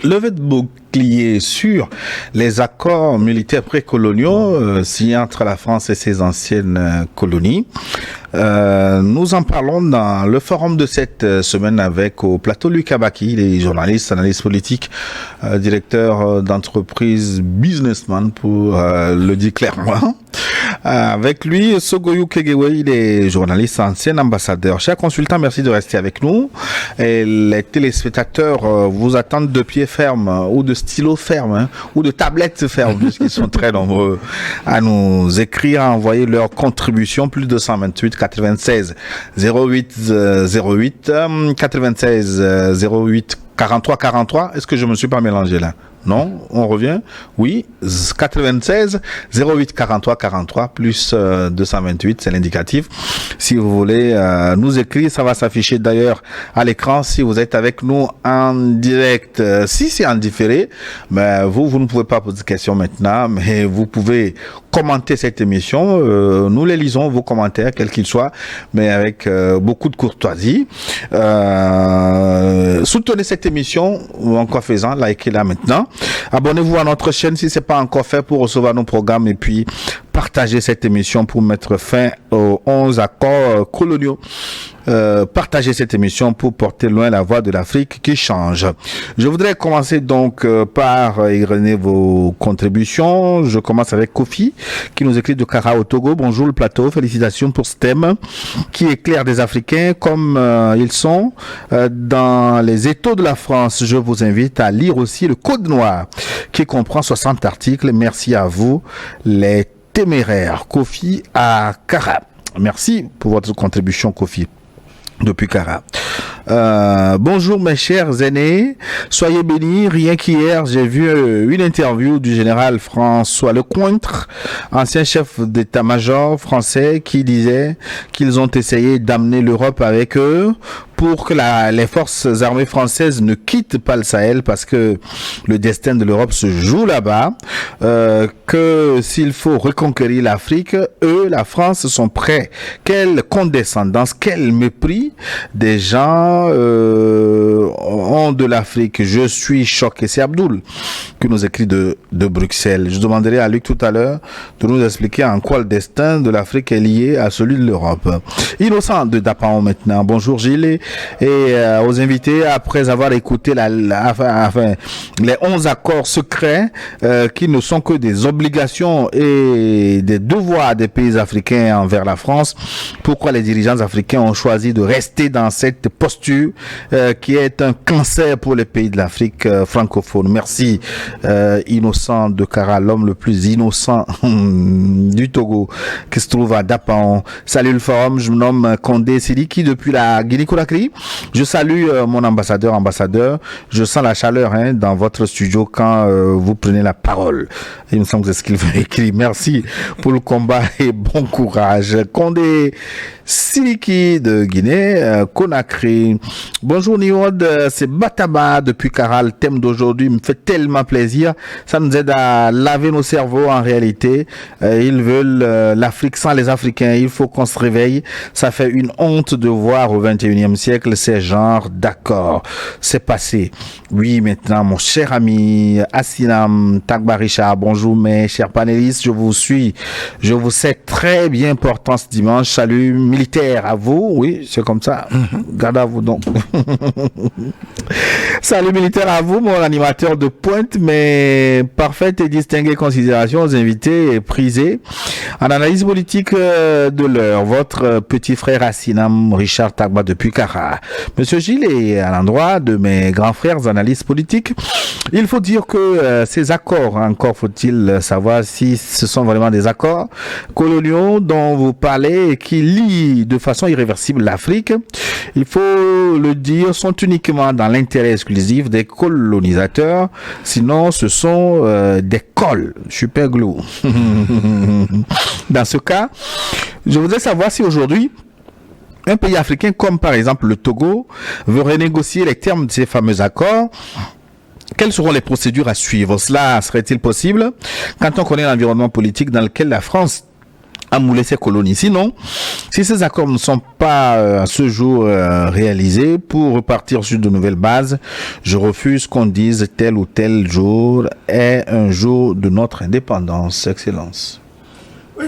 Levée de bouclier sur les accords militaires précoloniaux signés entre la France et ses anciennes colonies. Nous en parlons dans le forum de cette semaine avec au plateau Lucas Baki, les journalistes, analystes politiques, directeur d'entreprise, businessman pour le dire clairement. Avec lui, Sogoyou Kegewe, il est journaliste, ancien ambassadeur. Chers consultants, merci de rester avec nous. Et les téléspectateurs vous attendent de pied ferme ou de stylo ferme ou de tablette ferme, puisqu'ils sont très nombreux à nous écrire, à envoyer leur contribution, plus de 128 96 08 08 96 08 43 43. Est-ce que je me suis pas mélangé là? Non, on revient. Oui, 96 08 43 43 plus 228, c'est l'indicatif. Si vous voulez nous écrire, ça va s'afficher d'ailleurs à l'écran si vous êtes avec nous en direct. Si c'est en différé, mais vous ne pouvez pas poser de questions maintenant, mais vous pouvez commenter cette émission. Nous les lisons, vos commentaires, quels qu'ils soient, mais avec beaucoup de courtoisie. Soutenez cette émission en quoi faisant, likez-la maintenant. Abonnez-vous à notre chaîne si ce n'est pas encore fait pour recevoir nos programmes et puis partagez cette émission pour mettre fin aux 11 accords coloniaux. Partagez cette émission pour porter loin la voix de l'Afrique qui change. Je voudrais commencer donc par égrener vos contributions. Je commence avec Kofi qui nous écrit de Kara au Togo. Bonjour le plateau, félicitations pour ce thème qui éclaire des Africains comme ils sont dans les étaux de la France. Je vous invite à lire aussi le Code Noir qui comprend 60 articles. Merci à vous les téméraires. Kofi à Kara. Merci pour votre contribution Kofi. Depuis Kara. Bonjour mes chers aînés, soyez bénis. Rien qu'hier, j'ai vu une interview du général François Lecointre, ancien chef d'état-major français, qui disait qu'ils ont essayé d'amener l'Europe avec eux pour que les forces armées françaises ne quittent pas le Sahel parce que le destin de l'Europe se joue là-bas, que s'il faut reconquérir l'Afrique, eux, la France, sont prêts. Quelle condescendance, quel mépris des gens ont de l'Afrique. Je suis choqué. C'est Abdoul qui nous écrit de Bruxelles. Je demanderai à Luc tout à l'heure de nous expliquer en quoi le destin de l'Afrique est lié à celui de l'Europe. Innocent de Dapan maintenant. Bonjour Gilles et aux invités, après avoir écouté les 11 accords secrets qui ne sont que des obligations et des devoirs des pays africains envers la France, pourquoi les dirigeants africains ont choisi de rester dans cette posture qui est un cancer pour les pays de l'Afrique francophone. Merci Innocent de Kara, l'homme le plus innocent du Togo qui se trouve à Dapan. Salut le forum, je me nomme Condé Sidiki depuis la Guinée-Conakry. Je salue mon ambassadeur. Je sens la chaleur dans votre studio quand vous prenez la parole. Il me semble que c'est ce qu'il veut écrire. Merci pour le combat et bon courage. Condé Siliki de Guinée, Conakry. Bonjour Niwod, c'est Bataba depuis Kara. Le thème d'aujourd'hui me fait tellement plaisir. Ça nous aide à laver nos cerveaux en réalité. Ils veulent l'Afrique sans les Africains. Il faut qu'on se réveille. Ça fait une honte de voir au 21e siècle ces genres d'accords. C'est passé. Oui, maintenant, mon cher ami Assinam Tagbarisha. Bonjour mes chers panélistes. Je vous suis. Je vous sais très bien important ce dimanche. Salut militaire à vous, oui, c'est comme ça. Garde à vous donc. Salut militaire à vous, mon animateur de pointe, mais parfaite et distinguée considération aux invités et prisés. En analyse politique de l'heure, votre petit frère Assinam Richard Tagba depuis Kara. Monsieur Gilles est à l'endroit de mes grands frères analystes politiques. Il faut dire que ces accords, encore faut-il savoir si ce sont vraiment des accords coloniaux dont vous parlez et qui lient de façon irréversible l'Afrique, il faut le dire, sont uniquement dans l'intérêt exclusif des colonisateurs. Sinon, ce sont des cols, super glue. Dans ce cas, je voudrais savoir si aujourd'hui, un pays africain comme par exemple le Togo veut renégocier les termes de ces fameux accords. Quelles seront les procédures à suivre? Cela serait-il possible quand on connaît l'environnement politique dans lequel la France à mouler ses colonies. Sinon, si ces accords ne sont pas à ce jour réalisés, pour repartir sur de nouvelles bases, je refuse qu'on dise tel ou tel jour est un jour de notre indépendance. Excellence. Oui,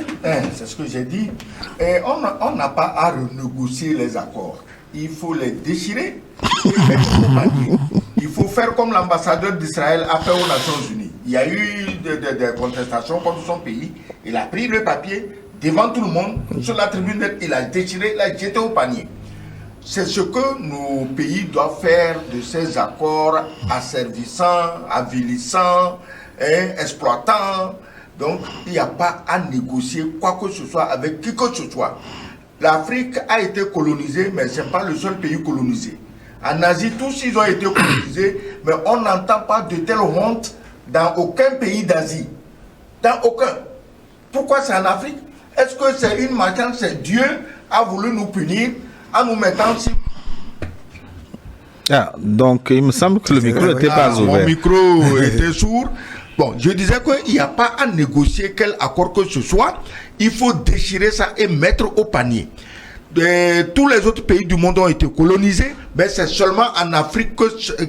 c'est ce que j'ai dit. Et on n'a pas à renégocier les accords. Il faut les déchirer et mettre au panier. Il faut faire comme l'ambassadeur d'Israël a fait aux Nations Unies. Il y a eu des contestations contre son pays. Il a pris le papier devant tout le monde, sur la tribune, il a déchiré, il a jeté au panier. C'est ce que nos pays doivent faire de ces accords asservissants, avilissants, exploitants. Donc, il n'y a pas à négocier quoi que ce soit avec qui que ce soit. L'Afrique a été colonisée, mais ce n'est pas le seul pays colonisé. En Asie, tous ils ont été colonisés, mais on n'entend pas de telle honte dans aucun pays d'Asie. Dans aucun. Pourquoi c'est en Afrique? Est-ce que c'est une malchance? C'est Dieu a voulu nous punir en nous mettant si... Ah, donc il me semble que le micro n'était pas ouvert. Mon micro était sourd. Bon, je disais qu'il n'y a pas à négocier quel accord que ce soit. Il faut déchirer ça et mettre au panier. Tous les autres pays du monde ont été colonisés, mais c'est seulement en Afrique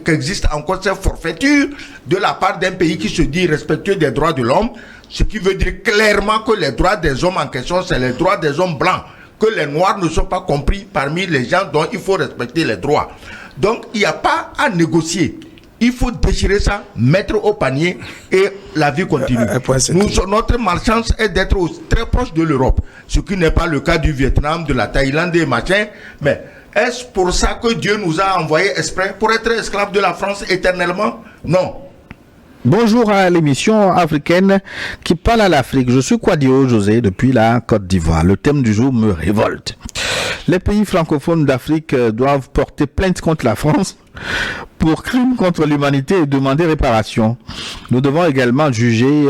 qu'existe encore cette forfaiture de la part d'un pays qui se dit respectueux des droits de l'homme, ce qui veut dire clairement que les droits des hommes en question, c'est les droits des hommes blancs, que les noirs ne sont pas compris parmi les gens dont il faut respecter les droits. Donc, il n'y a pas à négocier. Il faut déchirer ça, mettre au panier et la vie continue. Notre malchance est d'être très proche de l'Europe, ce qui n'est pas le cas du Vietnam, de la Thaïlande et machin. Mais est-ce pour ça que Dieu nous a envoyés exprès pour être esclaves de la France éternellement? Non. Bonjour à l'émission africaine qui parle à l'Afrique. Je suis Quadio José depuis la Côte d'Ivoire. Le thème du jour me révolte. Les pays francophones d'Afrique doivent porter plainte contre la France pour crimes contre l'humanité et demander réparation. Nous devons également juger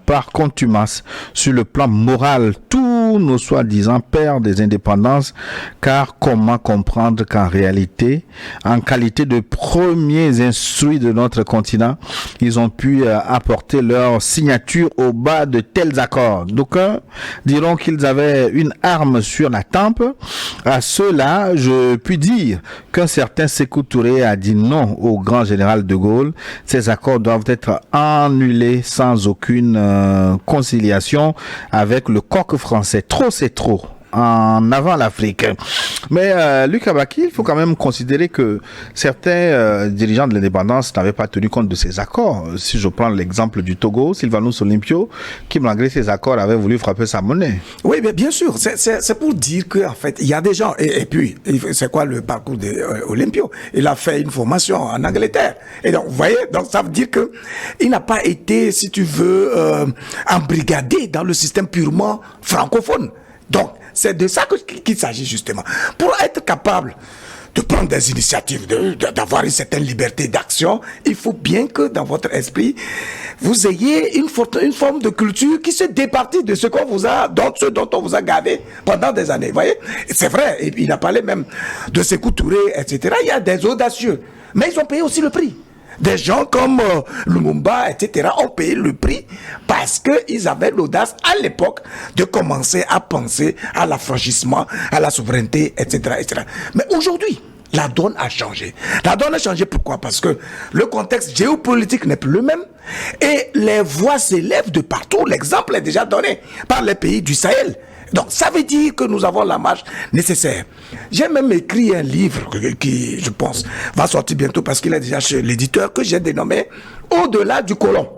par contumace sur le plan moral tous nos soi-disant pères des indépendances, car comment comprendre qu'en réalité, en qualité de premiers instruits de notre continent, ils ont pu apporter leur signature au bas de tels accords. D'aucuns diront qu'ils avaient une arme sur la tempe. À ceux-là, je puis dire qu'un certain Sékou Touré a dit non au grand général de Gaulle. Ces accords doivent être annulés sans aucune conciliation avec le coq français. Trop, c'est trop. En avant l'Afrique. Mais Luc Abaki, il faut quand même considérer que certains dirigeants de l'indépendance n'avaient pas tenu compte de ces accords. Si je prends l'exemple du Togo, Sylvanus Olympio, qui malgré ces accords avait voulu frapper sa monnaie. Oui, mais bien sûr, c'est pour dire qu'en fait, il y a des gens, et puis, c'est quoi le parcours d'Olympio? Il a fait une formation en Angleterre. Et donc, vous voyez, donc ça veut dire que il n'a pas été, si tu veux, embrigadé dans le système purement francophone. Donc, c'est de ça qu'il s'agit justement. Pour être capable de prendre des initiatives, d'avoir une certaine liberté d'action, il faut bien que dans votre esprit, vous ayez une forme de culture qui se départit de ce qu'on vous a, dont on vous a gavé pendant des années. Vous voyez? C'est vrai, et il a parlé même de Sékou Touré, etc. Il y a des audacieux, mais ils ont payé aussi le prix. Des gens comme Lumumba, etc. ont payé le prix parce qu'ils avaient l'audace à l'époque de commencer à penser à l'affranchissement, à la souveraineté, etc., etc. Mais aujourd'hui, la donne a changé. La donne a changé pourquoi? Parce que le contexte géopolitique n'est plus le même et les voix s'élèvent de partout. L'exemple est déjà donné par les pays du Sahel. Donc, ça veut dire que nous avons la marge nécessaire. J'ai même écrit un livre qui, je pense, va sortir bientôt parce qu'il est déjà chez l'éditeur que j'ai dénommé Au-delà du colon.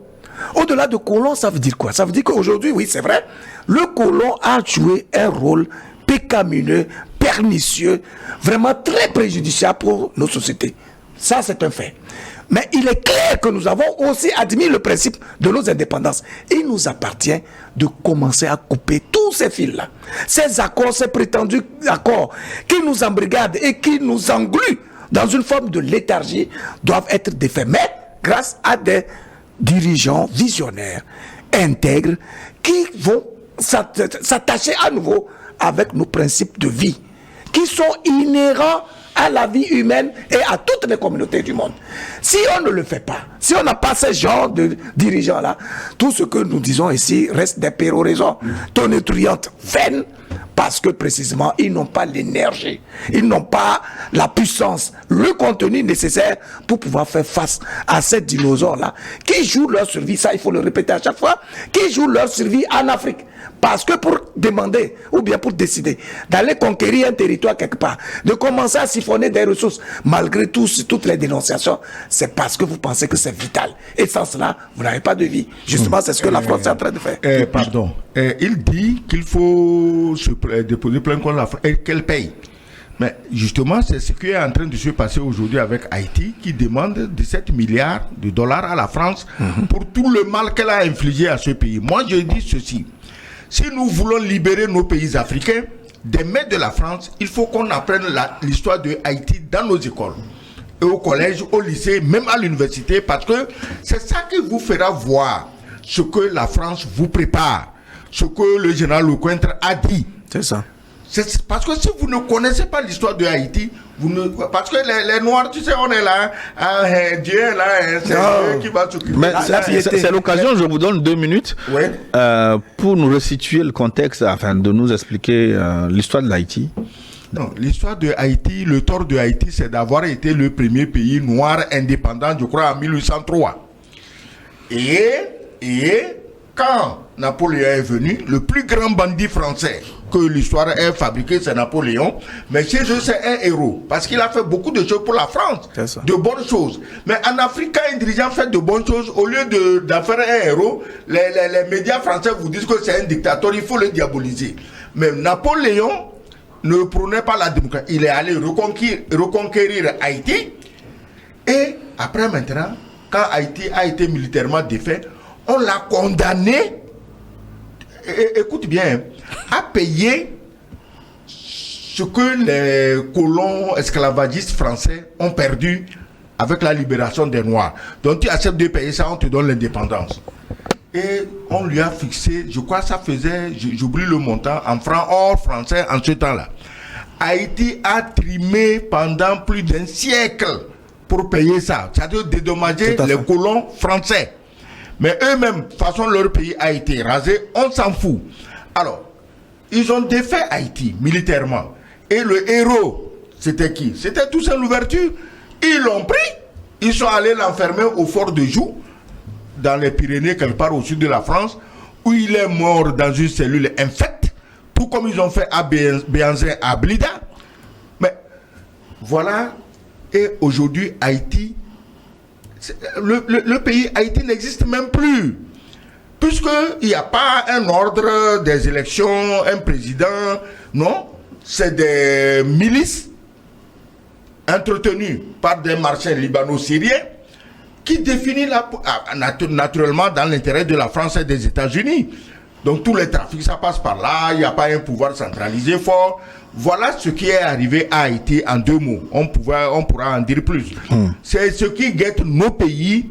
Au-delà du colon, ça veut dire quoi? Ça veut dire qu'aujourd'hui, oui, c'est vrai, le colon a joué un rôle pécamineux, pernicieux, vraiment très préjudiciable pour nos sociétés. Ça, c'est un fait. Mais il est clair que nous avons aussi admis le principe de nos indépendances. Il nous appartient de commencer à couper tous ces fils-là. Ces accords, ces prétendus accords qui nous embrigadent et qui nous engluent dans une forme de léthargie doivent être défaits. Mais grâce à des dirigeants visionnaires, intègres, qui vont s'attacher à nouveau avec nos principes de vie, qui sont inhérents à la vie humaine et à toutes les communautés du monde. Si on ne le fait pas, si on n'a pas ce genre de dirigeants-là, tout ce que nous disons ici reste des péroraisons tonitruantes, vaines, parce que précisément, ils n'ont pas l'énergie, ils n'ont pas la puissance, le contenu nécessaire pour pouvoir faire face à ces dinosaures-là, qui jouent leur survie, ça il faut le répéter à chaque fois, qui jouent leur survie en Afrique. Parce que pour demander, ou bien pour décider, d'aller conquérir un territoire quelque part, de commencer à siphonner des ressources, malgré toutes les dénonciations, c'est parce que vous pensez que c'est vital. Et sans cela, vous n'avez pas de vie. Justement, c'est ce que la France est en train de faire. Il dit qu'il faut déposer plainte contre la France et qu'elle paye. Mais justement, c'est ce qui est en train de se passer aujourd'hui avec Haïti, qui demande 17 milliards de dollars à la France pour tout le mal qu'elle a infligé à ce pays. Moi, je dis ceci. Si nous voulons libérer nos pays africains des mains de la France, il faut qu'on apprenne l'histoire de Haïti dans nos écoles, et au collège, au lycée, même à l'université, parce que c'est ça qui vous fera voir ce que la France vous prépare, ce que le général Lecointre a dit. C'est ça. C'est parce que si vous ne connaissez pas l'histoire de Haïti, parce que les Noirs, tu sais, on est là, Dieu est là, c'est Dieu qui va s'occuper. Mais c'est l'occasion, je vous donne 2 minutes pour nous resituer le contexte, afin de nous expliquer l'histoire de l'Haïti. Non, l'histoire de Haïti, le tort de Haïti, c'est d'avoir été le premier pays noir indépendant, je crois, en 1803. Et quand Napoléon est venu, le plus grand bandit français que l'histoire ait fabriqué, c'est Napoléon. Mais chez eux, c'est un héros. Parce qu'il a fait beaucoup de choses pour la France. De bonnes choses. Mais en Afrique, quand un dirigeant fait de bonnes choses, au lieu d'en faire un héros, les médias français vous disent que c'est un dictateur, il faut le diaboliser. Mais Napoléon ne prônait pas la démocratie. Il est allé reconquérir Haïti. Et après maintenant, quand Haïti a été militairement défait, on l'a condamné, écoute bien, à payer ce que les colons esclavagistes français ont perdu avec la libération des Noirs. Donc tu acceptes de payer ça, on te donne l'indépendance. Et on lui a fixé, je crois que ça faisait, j'oublie le montant, en francs hors français en ce temps-là. Haïti a trimé pendant plus d'1 siècle pour payer ça. C'est-à-dire dédommager les colons français. Mais eux-mêmes, de toute façon, leur pays a été rasé, on s'en fout. Alors, ils ont défait Haïti militairement. Et le héros, c'était qui? C'était Toussaint Louverture. Ils l'ont pris, ils sont allés l'enfermer au fort de Joux, dans les Pyrénées, quelque part au sud de la France, où il est mort dans une cellule infecte, tout comme ils ont fait à Béhanzin, à Blida. Mais voilà, et aujourd'hui, Haïti, le pays Haïti n'existe même plus, puisqu'il n'y a pas un ordre des élections, un président, non, c'est des milices entretenues par des marchands libano-syriens qui définissent naturellement dans l'intérêt de la France et des États-Unis. Donc tous les trafics, ça passe par là, il n'y a pas un pouvoir centralisé fort. Voilà ce qui est arrivé à Haïti en 2 mots. On pourra en dire plus. C'est ce qui guette nos pays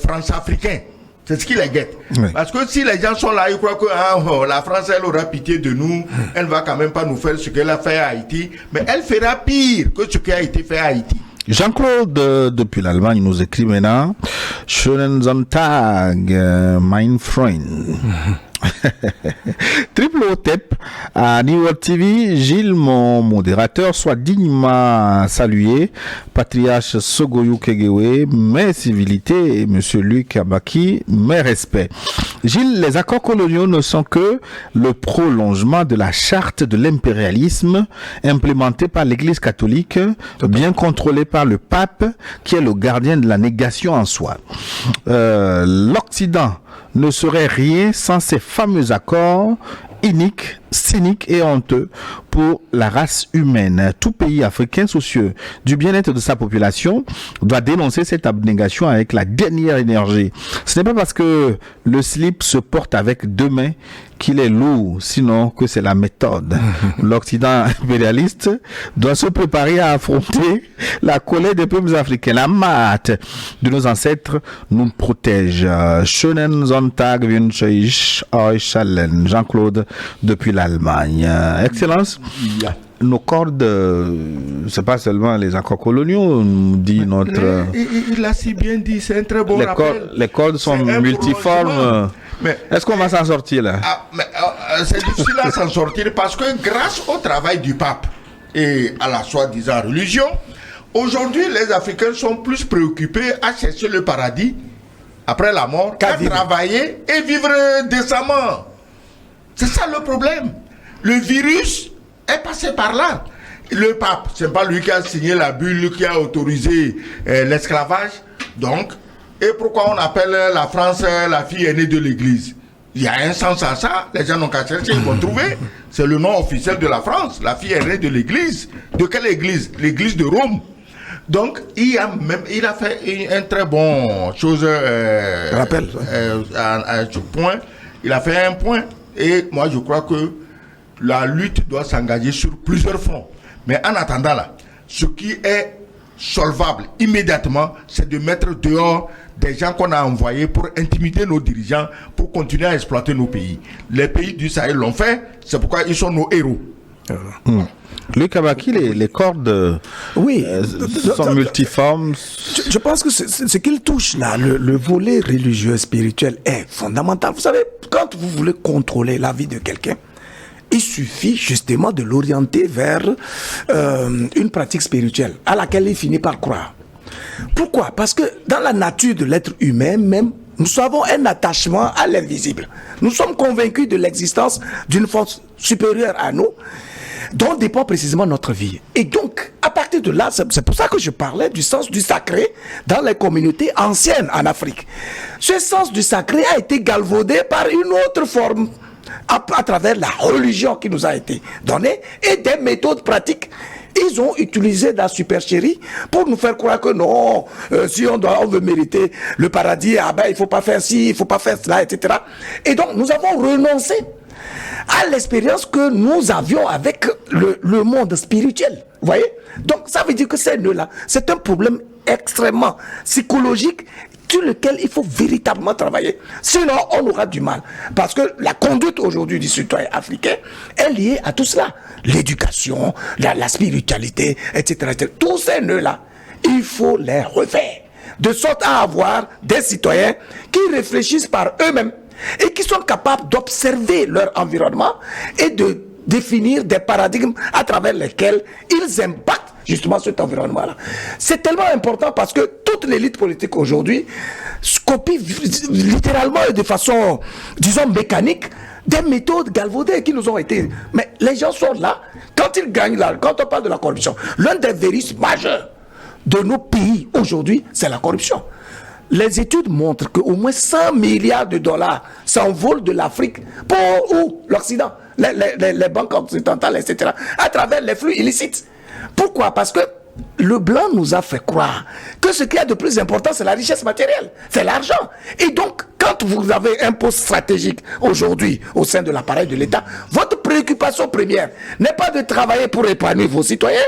france-africains. C'est ce qui les guette. Parce que si les gens sont là, ils croient que la France, elle aura pitié de nous, elle va quand même pas nous faire ce qu'elle a fait à Haïti, mais elle fera pire que ce qui a été fait à Haïti. Jean-Claude, depuis l'Allemagne, nous écrit maintenant « Schönen Sonntag, mein Freund ». Triple Otep à New York TV, Gilles, mon modérateur, soit dignement salué. Patriarche Sogoyou Kegewe, mes civilités, et Monsieur Luc Abaki, mes respects. Gilles, les accords coloniaux ne sont que le prolongement de la charte de l'impérialisme implémentée par l'Église catholique, bien contrôlée par le pape, qui est le gardien de la négation en soi. L'Occident ne serait rien sans ces fameux accords iniques, cyniques et honteux pour la race humaine. Tout pays africain soucieux du bien-être de sa population doit dénoncer cette abnégation avec la dernière énergie. Ce n'est pas parce que le slip se porte avec 2 mains qu'il est lourd, sinon que c'est la méthode. L'Occident impérialiste doit se préparer à affronter la colère des peuples africains. La mat de nos ancêtres nous protège. Schönen Sonntag wünsche ich euch allen. Jean-Claude depuis l'Allemagne. Excellence. nos cordes, c'est pas seulement les accords coloniaux, nous dit notre... Il a si bien dit, c'est un très bon rappel. Les cordes sont multiformes. Mais est-ce qu'on va s'en sortir là? C'est difficile à s'en sortir parce que grâce au travail du pape et à la soi-disant religion, aujourd'hui les Africains sont plus préoccupés à chercher le paradis après la mort qu'à travailler et vivre décemment. C'est ça le problème. Le virus est passé par là. Le pape, c'est pas lui qui a signé la bulle qui a autorisé l'esclavage. Donc, et pourquoi on appelle la France la fille aînée de l'Église? Il y a un sens à ça. Les gens n'ont qu'à chercher, ils vont trouver. C'est le nom officiel de la France, la fille aînée de l'Église. De quelle Église? L'Église de Rome. Donc, il a fait un très bon chose. Rappel. À ce point, il a fait un point. Et moi, je crois que la lutte doit s'engager sur plusieurs fronts. Mais en attendant là, ce qui est solvable immédiatement, c'est de mettre dehors des gens qu'on a envoyés pour intimider nos dirigeants, pour continuer à exploiter nos pays. Les pays du Sahel l'ont fait, c'est pourquoi ils sont nos héros. Luc Abaki, les cordes sont multiformes. Je pense que ce qu'il touche là, le volet religieux spirituel est fondamental. Vous savez, quand vous voulez contrôler la vie de quelqu'un, il suffit justement de l'orienter vers une pratique spirituelle à laquelle il finit par croire. Pourquoi? Parce que dans la nature de l'être humain même, nous avons un attachement à l'invisible. Nous sommes convaincus de l'existence d'une force supérieure à nous, dont dépend précisément notre vie. Et donc, à partir de là, c'est pour ça que je parlais du sens du sacré dans les communautés anciennes en Afrique. Ce sens du sacré a été galvaudé par une autre forme, à travers la religion qui nous a été donnée et des méthodes pratiques. Ils ont utilisé la supercherie pour nous faire croire que non, si on veut mériter le paradis, il ne faut pas faire ci, il ne faut pas faire cela, etc. Et donc, nous avons renoncé à l'expérience que nous avions avec le monde spirituel. Vous voyez? Donc, ça veut dire que ces nœuds-là, c'est un problème extrêmement psychologique sur lequel il faut véritablement travailler. Sinon, on aura du mal. Parce que la conduite aujourd'hui du citoyen africain est liée à tout cela. L'éducation, la spiritualité, etc., etc. Tous ces nœuds-là, il faut les refaire. De sorte à avoir des citoyens qui réfléchissent par eux-mêmes et qui sont capables d'observer leur environnement et de définir des paradigmes à travers lesquels ils impactent justement cet environnement-là. C'est tellement important parce que toute l'élite politique aujourd'hui copie littéralement et de façon, disons, mécanique des méthodes galvaudées qui nous ont été... Mais les gens sont là, quand ils gagnent là, quand on parle de la corruption, l'un des virus majeurs de nos pays aujourd'hui, c'est la corruption. Les études montrent qu'au moins 100 milliards de dollars s'envolent de l'Afrique pour où? L'Occident, les banques occidentales, etc., à travers les flux illicites. Pourquoi? Parce que le blanc nous a fait croire que ce qu'il y a de plus important, c'est la richesse matérielle, c'est l'argent. Et donc, quand vous avez un poste stratégique aujourd'hui au sein de l'appareil de l'État, votre préoccupation première n'est pas de travailler pour épanouir vos citoyens,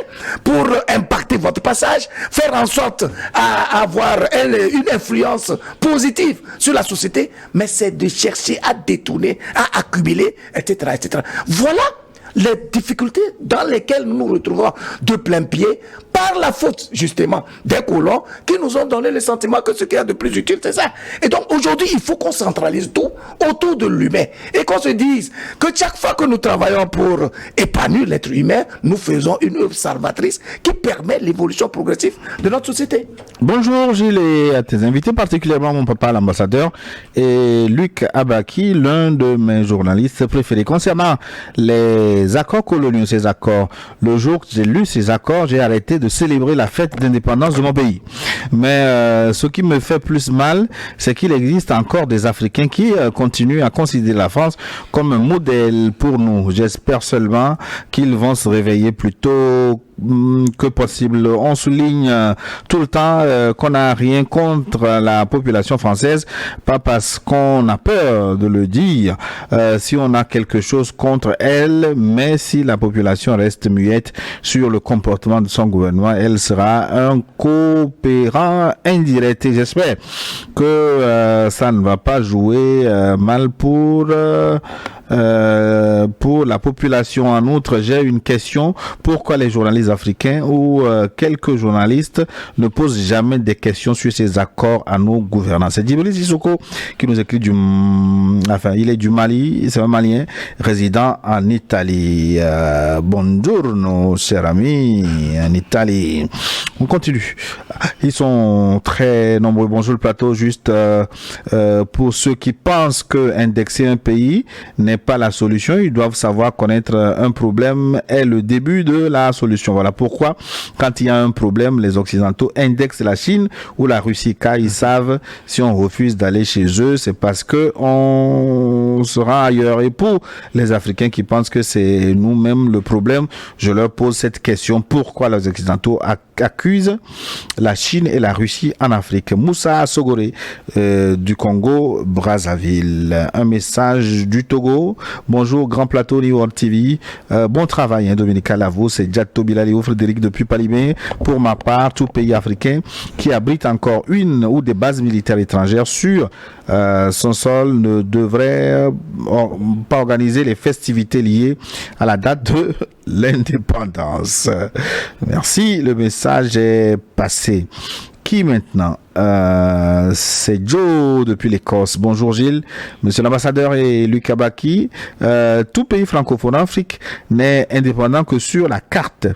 pour impacter votre passage, faire en sorte à avoir une influence positive sur la société, mais c'est de chercher à détourner, à accumuler, etc., etc. Voilà les difficultés dans lesquelles nous nous retrouvons de plein pied par la faute justement des colons qui nous ont donné le sentiment que ce qu'il y a de plus utile c'est ça. Et donc aujourd'hui il faut qu'on centralise tout autour de l'humain et qu'on se dise que chaque fois que nous travaillons pour épanouir l'être humain, nous faisons une œuvre salvatrice qui permet l'évolution progressive de notre société. Bonjour Gilles et à tes invités, particulièrement mon papa l'ambassadeur et Luc Abaki, l'un de mes journalistes préférés. Concernant les accords coloniaux, ces accords, le jour que j'ai lu ces accords, j'ai arrêté de célébrer la fête d'indépendance de mon pays. Mais ce qui me fait plus mal, c'est qu'il existe encore des Africains qui continuent à considérer la France comme un modèle pour nous. J'espère seulement qu'ils vont se réveiller plus tôt que possible. On souligne tout le temps qu'on n'a rien contre la population française, pas parce qu'on a peur de le dire, si on a quelque chose contre elle, mais si la population reste muette sur le comportement de son gouvernement, elle sera un coopérant indirect. Et j'espère que ça ne va pas jouer mal pour pour la population. En outre, j'ai une question. Pourquoi les journalistes africains ou quelques journalistes ne posent jamais des questions sur ces accords à nos gouvernants? C'est Djibril Sissoko qui nous écrit il est du Mali, c'est un Malien résident en Italie. Bonjour, nos chers amis en Italie. On continue. Ils sont très nombreux. Bonjour le plateau. Juste pour ceux qui pensent que indexer un pays n'est pas la solution, ils doivent savoir connaître un problème est le début de la solution. Voilà pourquoi quand il y a un problème, les Occidentaux indexent la Chine ou la Russie, car ils savent si on refuse d'aller chez eux, c'est parce que on sera ailleurs. Et pour les Africains qui pensent que c'est nous-mêmes le problème, je leur pose cette question: pourquoi les Occidentaux accusent la Chine et la Russie en Afrique? Moussa Sogoré du Congo Brazzaville. Un message du Togo. Bonjour Grand Plateau New World TV. Bon travail Dominical à vous. C'est Djato Bilali ou Frédéric depuis Palimé. Pour ma part, tout pays africain qui abrite encore une ou des bases militaires étrangères sur son sol ne devrait pas organiser les festivités liées à la date de l'indépendance. Merci, le message est passé. Qui maintenant? C'est Joe depuis l'Écosse. Bonjour Gilles, monsieur l'ambassadeur et Lucas Baki. Tout pays francophone en Afrique n'est indépendant que sur la carte.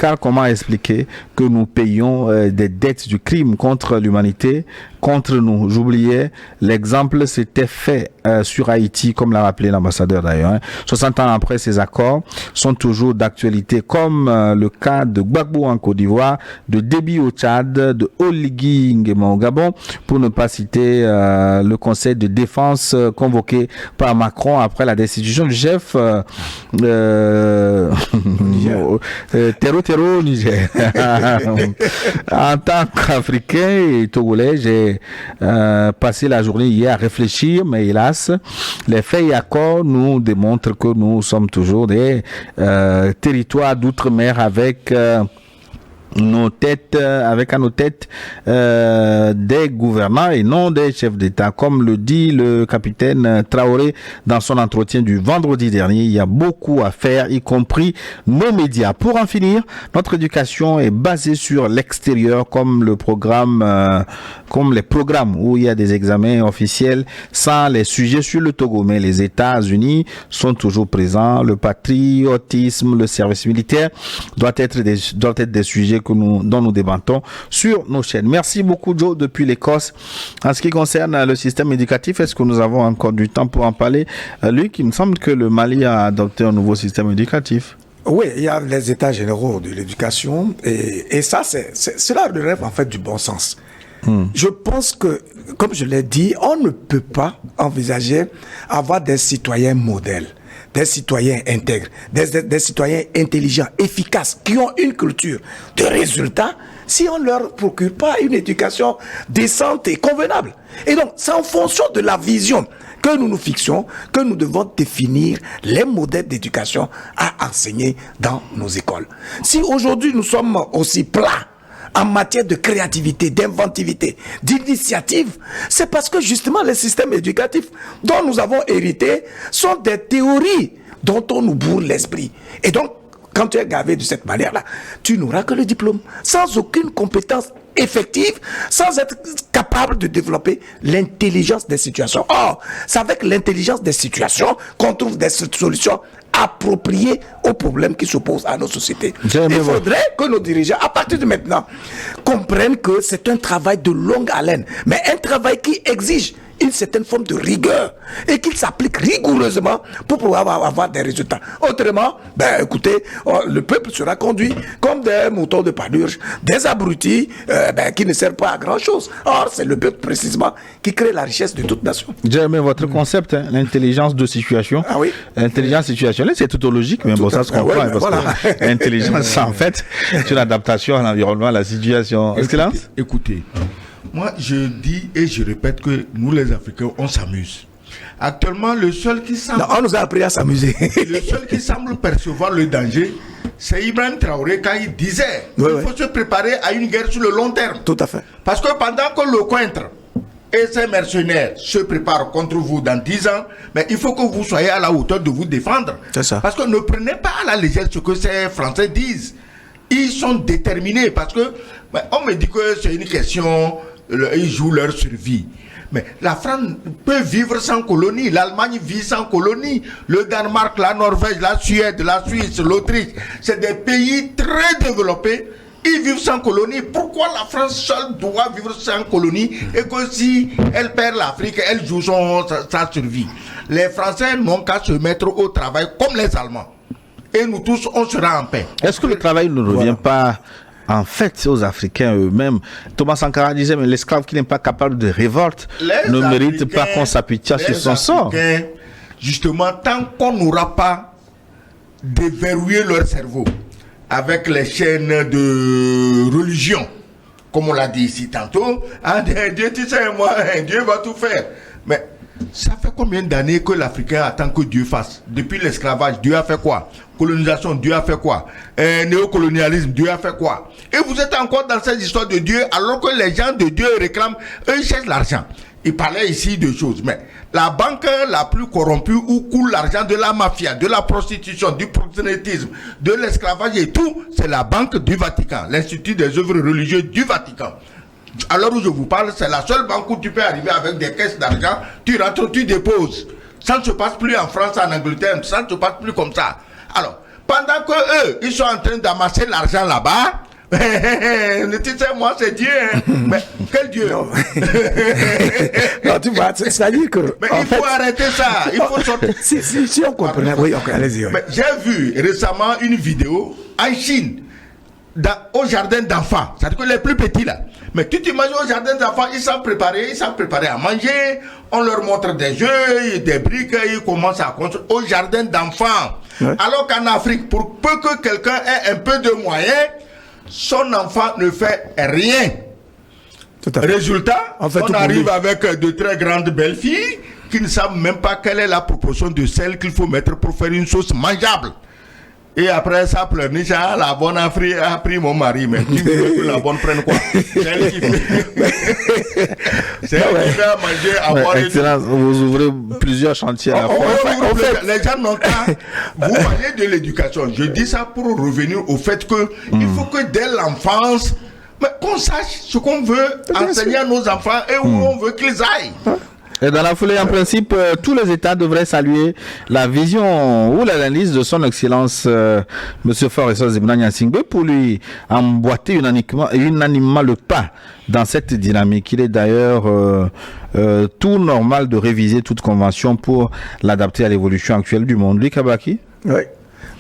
Car comment expliquer que nous payons des dettes du crime contre l'humanité contre nous? J'oubliais, l'exemple s'était fait sur Haïti, comme l'a rappelé l'ambassadeur d'ailleurs. 60 ans après, ces accords sont toujours d'actualité, comme le cas de Gbagbo en Côte d'Ivoire, de Déby au Tchad, de Oligui Nguema au Gabon, pour ne pas citer le conseil de défense convoqué par Macron après la destitution du chef Terreau Niger. En tant qu'Africain et Togolais, j'ai passé la journée hier à réfléchir, mais hélas, les faits et accords nous démontrent que nous sommes toujours des territoires d'outre-mer avec nos têtes, avec à nos têtes des gouvernants et non des chefs d'État. Comme le dit le capitaine Traoré dans son entretien du vendredi dernier, il y a beaucoup à faire, y compris nos médias. Pour en finir, notre éducation est basée sur l'extérieur, comme le programme, comme les programmes où il y a des examens officiels sans les sujets sur le Togo. Mais les États-Unis sont toujours présents. Le patriotisme, le service militaire doit être des sujets dont nous débattons sur nos chaînes. Merci beaucoup Joe depuis l'Écosse. En ce qui concerne le système éducatif, est-ce que nous avons encore du temps pour en parler? Luc, il me semble que le Mali a adopté un nouveau système éducatif. Oui, il y a les états généraux de l'éducation et ça, cela relève en fait du bon sens. Je pense que, comme je l'ai dit, on ne peut pas envisager avoir des citoyens modèles, des citoyens intègres, des citoyens intelligents, efficaces, qui ont une culture de résultats, si on ne leur procure pas une éducation décente et convenable. Et donc, c'est en fonction de la vision que nous nous fixons que nous devons définir les modèles d'éducation à enseigner dans nos écoles. Si aujourd'hui nous sommes aussi plats en matière de créativité, d'inventivité, d'initiative, c'est parce que justement les systèmes éducatifs dont nous avons hérité sont des théories dont on nous bourre l'esprit. Et donc, quand tu es gavé de cette manière-là, tu n'auras que le diplôme, sans aucune compétence effective, sans être capable de développer l'intelligence des situations. Or, c'est avec l'intelligence des situations qu'on trouve des solutions appropriées aux problèmes qui s'opposent à nos sociétés. Il faudrait que nos dirigeants, à partir de maintenant, comprennent que c'est un travail de longue haleine, mais un travail qui exige une certaine forme de rigueur et qu'il s'applique rigoureusement pour pouvoir avoir des résultats. Autrement, écoutez, le peuple sera conduit comme des moutons de pâturage, des abrutis qui ne servent pas à grand chose. Or, c'est le peuple précisément qui crée la richesse de toute nation. J'ai aimé votre concept, l'intelligence de situation. Ah oui. L'intelligence situationnelle, c'est tautologique, mais bon, ça se comprend. Ouais, parce que l'intelligence, en fait, c'est une adaptation à l'environnement, à la situation. Excellence. Écoutez. Moi, je dis et je répète que nous, les Africains, on s'amuse. Actuellement, le seul qui semble... Non, on nous a appris à s'amuser. Le seul qui semble percevoir le danger, c'est Ibrahim Traoré quand il disait qu'il faut se préparer à une guerre sur le long terme. Tout à fait. Parce que pendant que le cointre et ces mercenaires se préparent contre vous dans 10 ans, mais il faut que vous soyez à la hauteur de vous défendre. C'est ça. Parce que ne prenez pas à la légère ce que ces Français disent. Ils sont déterminés parce que on me dit que c'est une question, ils jouent leur survie. Mais la France peut vivre sans colonie, l'Allemagne vit sans colonie, le Danemark, la Norvège, la Suède, la Suisse, l'Autriche, c'est des pays très développés, ils vivent sans colonie. Pourquoi la France seule doit vivre sans colonie et que si elle perd l'Afrique, elle joue sa survie? Les Français n'ont qu'à se mettre au travail comme les Allemands. Et nous tous, on sera en paix. Est-ce que le travail ne revient pas en fait aux Africains eux-mêmes? Thomas Sankara disait, mais l'esclave qui n'est pas capable de révolte ne mérite pas qu'on s'appuie sur son sort. Justement, tant qu'on n'aura pas déverrouillé leur cerveau avec les chaînes de religion, comme on l'a dit ici tantôt, Dieu, tu sais, moi, Dieu va tout faire. Mais ça fait combien d'années que l'Africain attend que Dieu fasse? Depuis l'esclavage, Dieu a fait quoi? Colonisation, Dieu a fait quoi? Néocolonialisme, Dieu a fait quoi? Et vous êtes encore dans cette histoire de Dieu alors que les gens de Dieu réclament, eux ils cherchent l'argent. Ils parlaient ici de choses, mais la banque la plus corrompue où coule l'argent de la mafia, de la prostitution, du proxénétisme, de l'esclavage et tout, c'est la banque du Vatican, l'Institut des œuvres religieuses du Vatican. Alors où je vous parle, c'est la seule banque où tu peux arriver avec des caisses d'argent, tu rentres, tu déposes. Ça ne se passe plus en France, en Angleterre, ça ne se passe plus comme ça. Alors, pendant que eux, ils sont en train d'amasser l'argent là-bas, tu sais, moi c'est Dieu, hein. Mais quel Dieu? Non, tu vois, c'est-à-dire que... Mais il faut arrêter ça, il faut sortir. Si on comprenait, oui, ok, allez-y. Oui. J'ai vu récemment une vidéo en Chine, au jardin d'enfants, c'est-à-dire que les plus petits là. Mais tu t'imagines au jardin d'enfants, ils savent préparer à manger, on leur montre des jeux, des briques, ils commencent à construire au jardin d'enfants. Ouais. Alors qu'en Afrique, pour peu que quelqu'un ait un peu de moyens, son enfant ne fait rien. Résultat, on arrive avec de très grandes belles filles qui ne savent même pas quelle est la proportion de sel qu'il faut mettre pour faire une sauce mangeable. Et après ça pleurniche, la bonne a pris mon mari, mais tu veux que la bonne prenne quoi? C'est elle qui fait. C'est elle qui fait à manger, à boire. Excellence, vous ouvrez plusieurs chantiers à la fois. Les gens n'ont qu'à. Vous parlez de l'éducation. Je dis ça pour revenir au fait que il faut que dès l'enfance, qu'on sache ce qu'on veut enseigner à nos enfants et où on veut qu'ils aillent. Et dans la foulée, en principe, tous les États devraient saluer la vision ou l'analyse de son Excellence M. Faure Zebna Gnassingbé pour lui emboîter unanimement le pas dans cette dynamique. Il est d'ailleurs tout normal de réviser toute convention pour l'adapter à l'évolution actuelle du monde. Lui, Kabaki? Oui.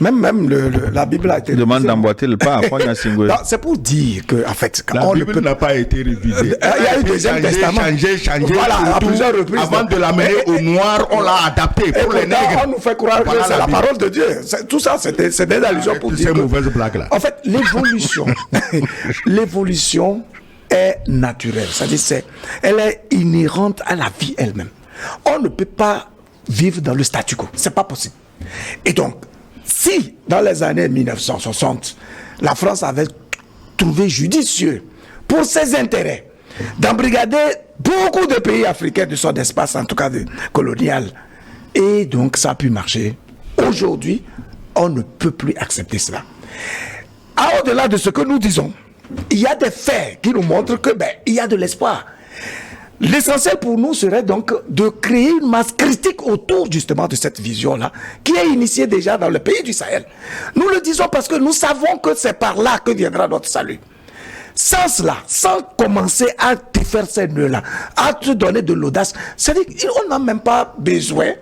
Même la Bible a été demande d'emboîter le pas à Gnassingbé. C'est pour dire que, en fait, la Bible n'a pas été révisée. Il y a eu Deuxième Testament. Changé. Voilà, à plusieurs reprises. Avant de l'amener au noir, on l'a adapté pour les nègres. On nous fait croire que c'est la parole de Dieu. Tout ça, c'est des allusions pour dire. Ces mauvaises blagues-là. En fait, l'évolution est naturelle. C'est-à-dire, elle est inhérente à la vie elle-même. On ne peut pas vivre dans le statu quo. C'est pas possible. Et donc, si, dans les années 1960, la France avait trouvé judicieux, pour ses intérêts, d'embrigader beaucoup de pays africains de son espace, en tout cas colonial, et donc ça a pu marcher. Aujourd'hui, on ne peut plus accepter cela. Au-delà de ce que nous disons, il y a des faits qui nous montrent que il y a de l'espoir. L'essentiel pour nous serait donc de créer une masse critique autour justement de cette vision-là, qui est initiée déjà dans le pays du Sahel. Nous le disons parce que nous savons que c'est par là que viendra notre salut. Sans cela, sans commencer à te faire ces nœuds-là, à te donner de l'audace, c'est-à-dire qu'on n'a même pas besoin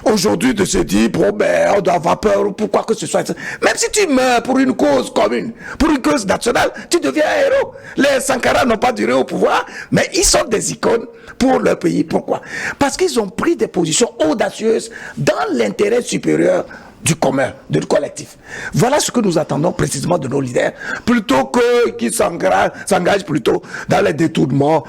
aujourd'hui de se dire, on doit avoir peur ou pourquoi que ce soit. Même si tu meurs pour une cause commune, pour une cause nationale, tu deviens un héros. Les Sankara n'ont pas duré au pouvoir, mais ils sont des icônes pour leur pays. Pourquoi? Parce qu'ils ont pris des positions audacieuses dans l'intérêt supérieur du commun, du collectif. Voilà ce que nous attendons précisément de nos leaders, plutôt qu'ils s'engagent plutôt dans les détournements,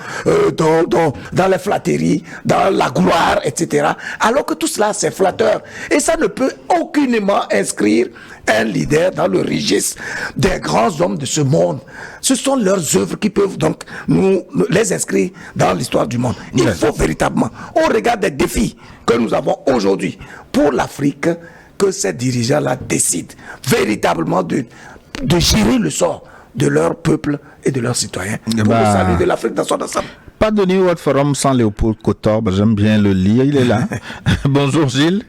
dans les flatteries, dans la gloire, etc. Alors que tout cela, c'est flatteur. Et ça ne peut aucunement inscrire un leader dans le registre des grands hommes de ce monde. Ce sont leurs œuvres qui peuvent donc nous les inscrire dans l'histoire du monde. Il faut véritablement, au regard des défis que nous avons aujourd'hui pour l'Afrique, que ces dirigeants-là décident véritablement de gérer le sort de leur peuple et de leurs citoyens pour le salut de l'Afrique dans son ensemble. Pas de New World Forum sans Léopold Kotor, j'aime bien le lire, il est là. Bonjour Gilles,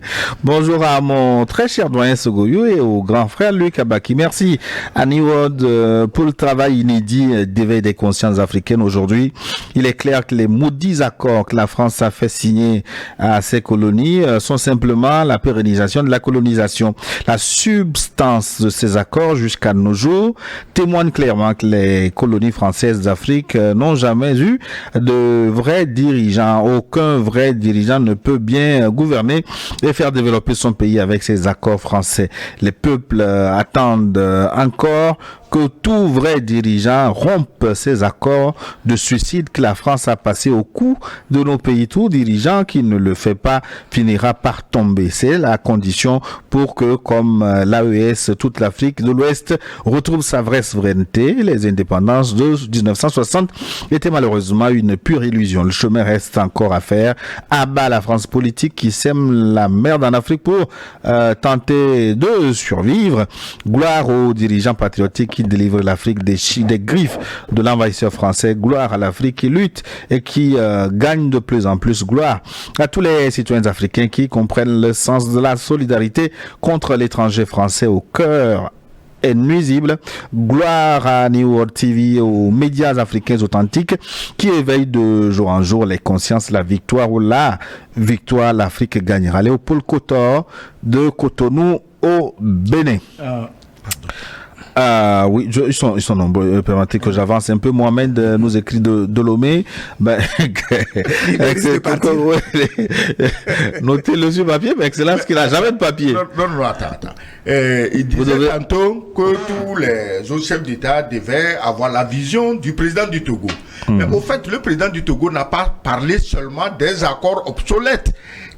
bonjour à mon très cher doyen Sogoyou et au grand frère Luc Abaki. Merci à New World pour le travail inédit d'éveil des consciences africaines aujourd'hui. Il est clair que les maudits accords que la France a fait signer à ses colonies sont simplement la pérennisation de la colonisation. La substance de ces accords jusqu'à nos jours témoigne clairement que les colonies françaises d'Afrique n'ont jamais eu de vrais dirigeants. Aucun vrai dirigeant ne peut bien gouverner et faire développer son pays avec ces accords français. Les peuples attendent encore que tout vrai dirigeant rompe ces accords de suicide que la France a passé au cou de nos pays. Tout dirigeant qui ne le fait pas finira par tomber. C'est la condition pour que, comme l'AES, toute l'Afrique de l'Ouest retrouve sa vraie souveraineté. Les indépendances de 1960 étaient malheureusement une pure illusion. Le chemin reste encore à faire. À bas la France politique qui sème la merde en Afrique pour tenter de survivre. Gloire aux dirigeants patriotiques qui délivre l'Afrique des griffes de l'envahisseur français. Gloire à l'Afrique qui lutte et qui gagne de plus en plus. Gloire à tous les citoyens africains qui comprennent le sens de la solidarité contre l'étranger français au cœur est nuisible. Gloire à New World TV, aux médias africains authentiques qui éveillent de jour en jour les consciences. La victoire ou la victoire, l'Afrique gagnera. Léopold Kotor de Cotonou au Bénin. Oui, ils sont nombreux. Permettez que j'avance un peu. Mohamed nous écrit de Lomé. Ben, notez-le sur papier, mais excellent, parce qu'il n'a jamais de papier. Non, attends. Il disait tantôt que tous les autres chefs d'État devaient avoir la vision du président du Togo. Mais au fait, le président du Togo n'a pas parlé seulement des accords obsolètes.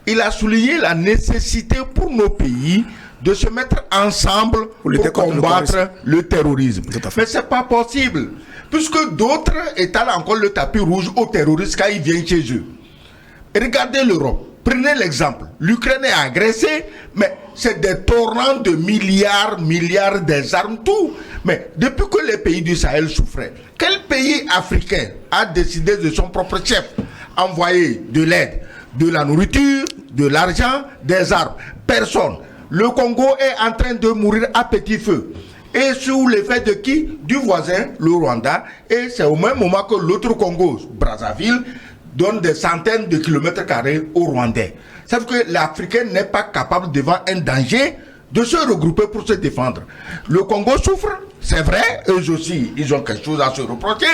Il a souligné la nécessité pour nos pays de se mettre ensemble pour combattre le terrorisme. Mais c'est pas possible, puisque d'autres étalent encore le tapis rouge aux terroristes quand ils viennent chez eux. Et regardez l'Europe, prenez l'exemple. L'Ukraine est agressée, mais c'est des torrents de milliards des armes, tout. Mais depuis que les pays du Sahel souffraient, quel pays africain a décidé de son propre chef envoyer de l'aide, de la nourriture, de l'argent, des armes? Personne. Le Congo est en train de mourir à petit feu. Et sous l'effet de qui? Du voisin, le Rwanda. Et c'est au même moment que l'autre Congo, Brazzaville, donne des centaines de kilomètres carrés aux Rwandais. Ça veut dire que l'Africain n'est pas capable, devant un danger, de se regrouper pour se défendre. Le Congo souffre, c'est vrai, eux aussi, ils ont quelque chose à se reprocher,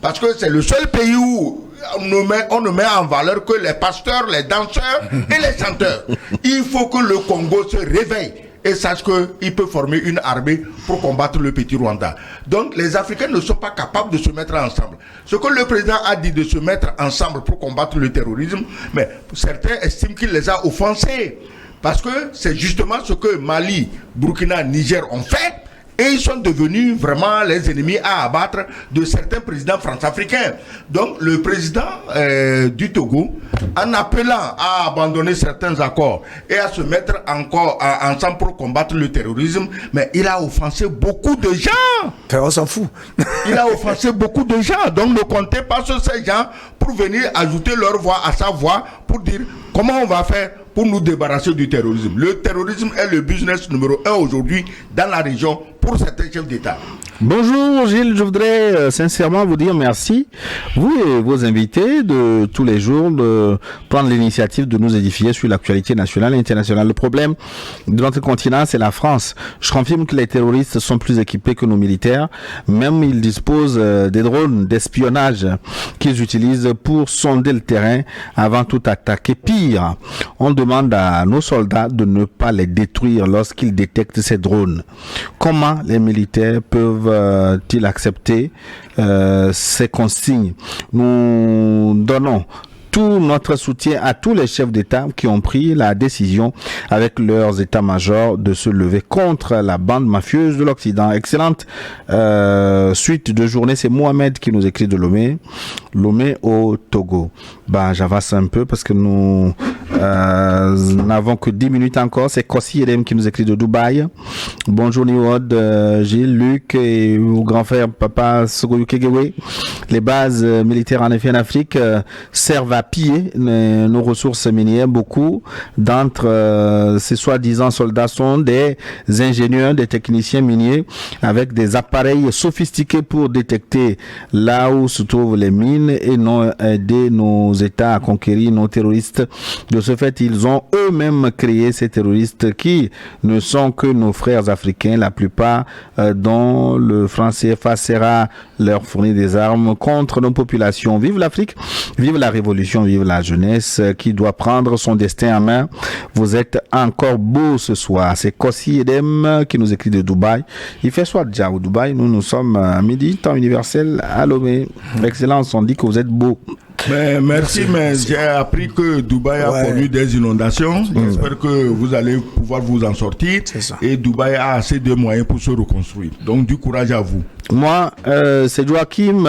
parce que c'est le seul pays où on ne met en valeur que les pasteurs, les danseurs et les chanteurs. Il faut que le Congo se réveille et sache qu'il peut former une armée pour combattre le petit Rwanda. Donc les Africains ne sont pas capables de se mettre ensemble. Ce que le président a dit de se mettre ensemble pour combattre le terrorisme, mais certains estiment qu'il les a offensés. Parce que c'est justement ce que Mali, Burkina, Niger ont fait. Et ils sont devenus vraiment les ennemis à abattre de certains présidents france-africains. Donc le président du Togo, en appelant à abandonner certains accords et à se mettre encore ensemble pour combattre le terrorisme, mais il a offensé beaucoup de gens. On s'en fout. Il a offensé beaucoup de gens. Donc ne comptez pas sur ces gens pour venir ajouter leur voix à sa voix pour dire comment on va faire pour nous débarrasser du terrorisme. Le terrorisme est le business numéro 1 aujourd'hui dans la région pour certains chefs d'État. Bonjour Gilles, je voudrais sincèrement vous dire merci, vous et vos invités de tous les jours, de prendre l'initiative de nous édifier sur l'actualité nationale et internationale. Le problème de notre continent, c'est la France. Je confirme que les terroristes sont plus équipés que nos militaires, même ils disposent des drones d'espionnage qu'ils utilisent pour sonder le terrain avant tout attaque. Et pire, on demande à nos soldats de ne pas les détruire lorsqu'ils détectent ces drones. Comment les militaires peuvent-ils accepter ces consignes? Nous donnons tout notre soutien à tous les chefs d'État qui ont pris la décision avec leurs états-majors de se lever contre la bande mafieuse de l'Occident. Excellente suite de journée. C'est Mohamed qui nous écrit de Lomé au Togo. J'avance un peu parce que nous n'avons que 10 minutes encore. C'est Kossi Edem qui nous écrit de Dubaï. Bonjour Niwod, Gilles, Luc et mon grand frère Papa Sogoyou Kegewe. Les bases militaires en effet en Afrique servent à piller nos ressources minières. Beaucoup d'entre ces soi-disant soldats sont des ingénieurs, des techniciens miniers avec des appareils sophistiqués pour détecter là où se trouvent les mines et non aider nos États à conquérir nos terroristes. De ce fait, ils ont eux-mêmes créé ces terroristes qui ne sont que nos frères africains, la plupart dont le franc CFA sert à leur fournir des armes contre nos populations. Vive l'Afrique, vive la révolution, vive la jeunesse qui doit prendre son destin en main. Vous êtes encore beau ce soir. C'est Kossi Edem qui nous écrit de Dubaï. Il fait soir déjà au Dubaï. Nous sommes à midi, temps universel à Lomé. Excellence, on dit que vous êtes beau. Mais merci, mais j'ai appris que Dubaï a connu des inondations. J'espère que vous allez pouvoir vous en sortir. Et Dubaï a assez de moyens pour se reconstruire. Donc du courage à vous. Moi, c'est Joachim,